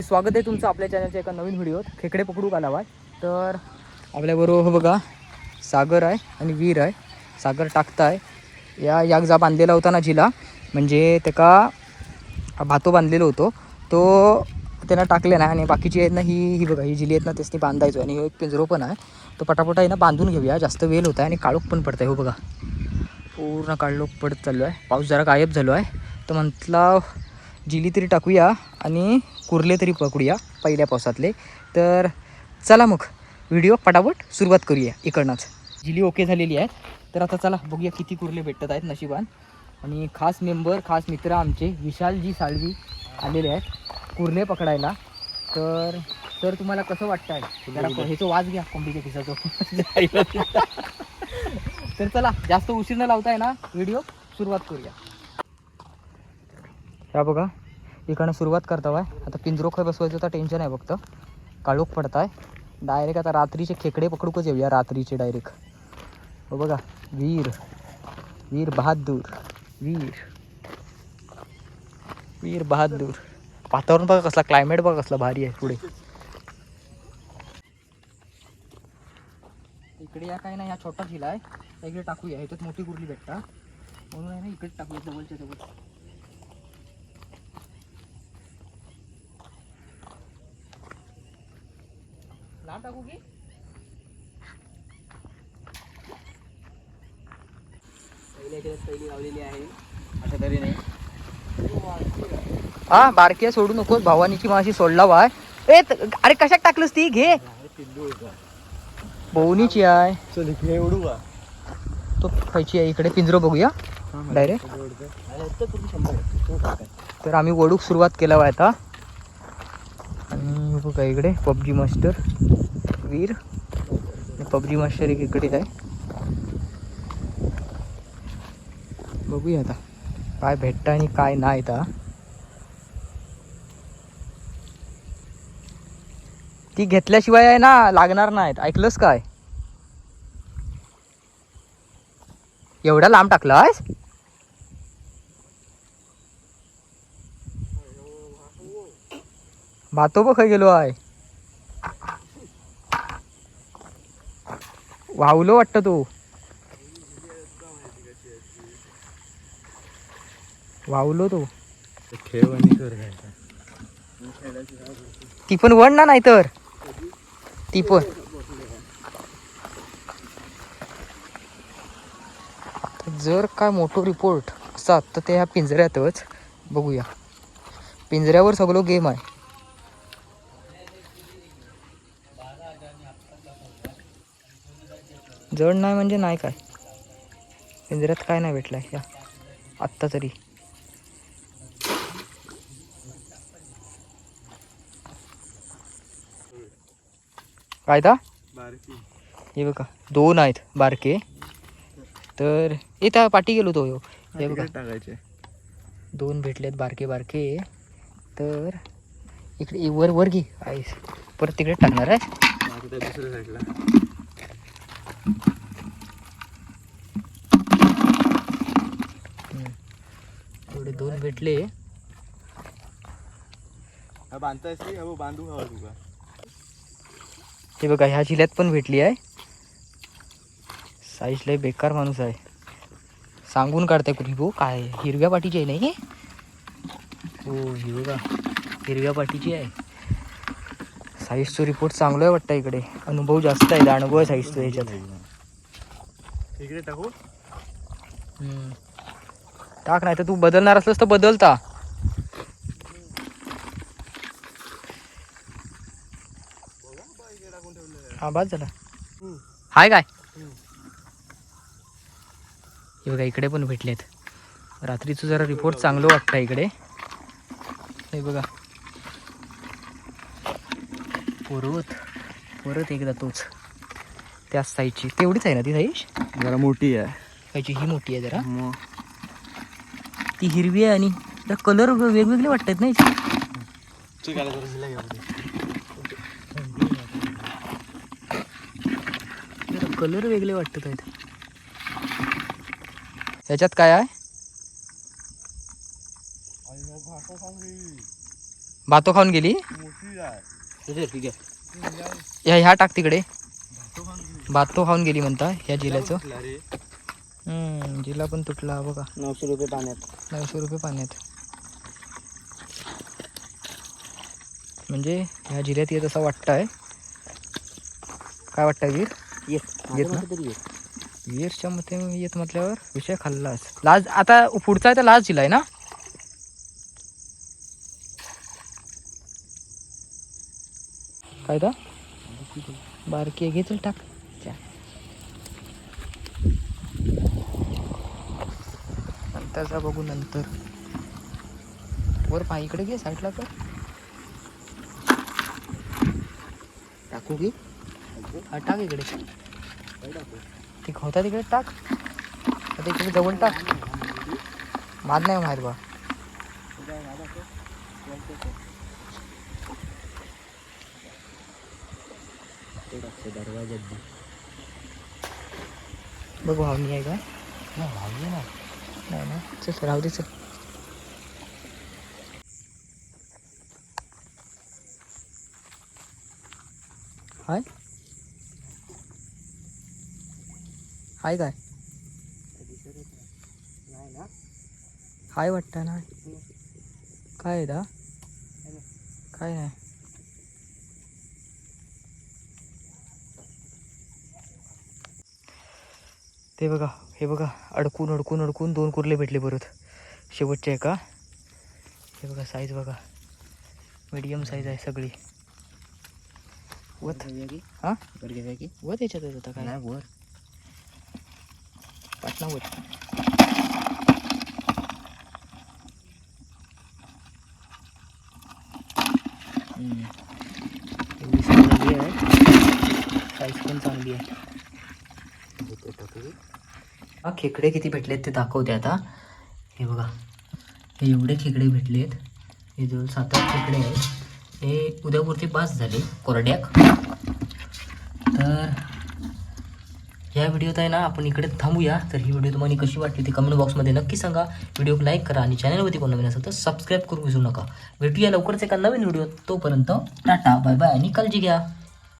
स्वागत आहे तुमचं आपल्या चॅनलच्या एका नवीन व्हिडिओत. खेकडे पकडू का लावा. तर आपल्याबरोबर बघा सागर आहे आणि वीर आहे. सागर टाकताय या याग जा बांधलेला होता ना जिला, म्हणजे त्याका भातो बांधलेलो होतो तो त्यांना टाकले नाही. आणि बाकीची आहेत ना ही बघा ही जिली आहेत ना त्यासनी बांधायचो. आणि एक पिंजरो पण आहे तो पटापट आहे ना बांधून घेऊया, जास्त वेळ होत आहे आणि काळोख पण पडत आहे. हो बघा पूर्ण काळोख पडत चाललो आहे, पाऊस जरा गायब झालो आहे. तर म्हटलं जिली तरी टाकूया आणि कुर्ले तरी पकडूया पहिल्या पावसातले. तर चला मग व्हिडिओ पटापट सुरुवात करूया इकडनंच. जिली ओके झालेली आहे. तर आता चला बघूया किती कुर्ले भेटत आहेत नशिबान. आणि खास मेंबर खास मित्र आमचे विशालजी साळवी आलेले आहेत कुर्ले पकडायला. तर तर तुम्हाला कसं वाटतं आहे जरा ह्याचं वाज घ्या कोंबडीच्या खिसाचं. तर चला जास्त उशीर न लावताय ना व्हिडिओ सुरुवात करूया. ह्या बघा इकडनं सुरुवात करता आहे. आता पिंजरो खाय बसवायचं तर टेन्शन आहे फक्त, काळोख पडत आहे. डायरेक्ट आता रात्रीचे खेकडे पकडूकच येऊया रात्रीचे डायरेक्ट. हो बघा वीर वीर बहादूर वीर बहादूर. वातावरण बघा कसला, क्लायमेट बघा कसला भारी आहे. पुढे इकडे या काय ना ह्या छोटा झिला आहे त्या इकडे टाकूया. ह्याच्यात मोठी कुर्ली भेटता म्हणून आहे ना इकडे टाकूया जवळच्या जवळ. लांब टाकू की पहिली लावलेली आहे अशा तऱ्हेने. हा बारक्या सोडू नकोस, भावानीची माशी सोडला वाय. ए अरे कशात टाकलंस ती घे. बोवनीची आहे तो खायची आहे. इकडे पिंजरो बघूया डायरेक्ट. तर आम्ही वडूक सुरुवात केला आहे आता. आणि बघा इकडे पबजी मास्टर वीर पबजी मास्टर एक इकडे आहे. बघूया आता काय भेटतं आणि काय नाही. आता ती घेतल्याशिवाय आहे ना लागणार नाहीत, ऐकलंस काय. एवढा लांब टाकलास. भातो बघ गेलो आहे, वावलो वाटतं तो. वावलो तो ती पण वण ना नाही तर ती पण. जर काय मोठं रिपोर्ट असतात तर ते ह्या पिंजऱ्यातच बघूया. पिंजऱ्यावर सगळं गेम आहे. जड नाही म्हणजे नाही काय, पिंजऱ्यात काय नाही भेटलंय या आत्ता तरी. काय ता हे बघा दोन आहेत बारके. तर हे त्या पाठी गेलो तो हे बघा टाकायचे दोन भेटलेत बारके बारके. तर इकडे वर वर घे आहे परत तिकडे टाकणार आहे दुसऱ्या साईडला. एवढे दोन भेटले. बांधू हवा तुका. हे बघा ह्या जिल्ह्यात पण भेटली आहे. साईज लय बेकार माणूस आहे, सांगून काढताय कुठली भाऊ. काय हिरव्या पाठीची आहे नाही. हो ही बघा हिरव्या पाठीची आहे. साईजचा रिपोर्ट चांगला आहे वाटतं. इकडे अनुभव जास्त आहे, अनुभव आहे साईजचा ह्याच्यात. इकडे टाकू टाक नाही तर तू बदलणार असलंस तर बदलता. हा बाद झाला हाय काय. हे बघा इकडे पण भेटलेत. रात्रीचं जरा रिपोर्ट चांगलं वाटतं इकडे. हे बघा परत एकदा तोच त्याच साईजची. तेवढीच आहे ना ती साईज, जरा मोठी आहे. साईजची ही मोठी आहे जरा. ती हिरवी आहे आणि कलर वेगवेगळे वाटतात ना. कलर वेगळे वाटतात आहेत. याच्यात काय आहे. भातो खाऊन गेली. ह्या टाक तिकडे. भातो खाऊन गेली म्हणता ह्या जिल्ह्याचं. जिल्हा पण तुटला बघा. 900 रुपये पाण्यात. 900 रुपये पाण्यात. म्हणजे ह्या जिल्ह्यात येत असं वाटतंय. काय वाटतंय वीर? येत ना? वीरच्या मते येत म्हटल्यावर विषय खाल्लाच. लाज आता पुढचा आहे तर लाज जिल्हा आहे ना. काय तर बारकी घेतील टाक. नंतरचा बघू नंतर. वर पाय इकडे घे साईडला तर. टाकू की? हा टाक इकडे. ती होता तिकडे टाक. आता इकडे जवळ टाक. माद नाही माहीत बा. दरवाज्यात बघ भावनी आहे का? भावली ना. नाही ना. चल राहू दे चल. हाय हाय काय? नाही ना. हाय वाटतं ना. काय आहे दा? काय नाही. ते बघा, हे बघा, अडकून अडकून अडकून 2 कुर्ले भेटले परत शेवटचे आहे का. हे बघा साईज बघा, मीडियम साईज आहे सगळी. वत हां वत याच्यात आता काय वर पाटणा वत. एवढी चांगली आहे, साईज पण चांगली आहे. हा खेकडे किती भेटलेत ते दाखवते आता. हे बघा, हे एवढे खेकडे भेटलेत. हे जवळ 7-8 खेकडे आहेत. हे उद्यापुरती पास झाले कोरड्याक. तर ह्या व्हिडिओत आहे ना आपण इकडे थांबूया. तर ही व्हिडिओ तुम्हाला कशी वाटली ते कमेंट बॉक्समध्ये नक्की सांगा. व्हिडिओ लाईक करा आणि चॅनलवरती कोण नवीन असेल तर सबस्क्राईब करू विसरू नका. भेटूया लवकरच एका नवीन व्हिडिओ. तोपर्यंत टाटा बाय बाय आणि काळजी घ्या.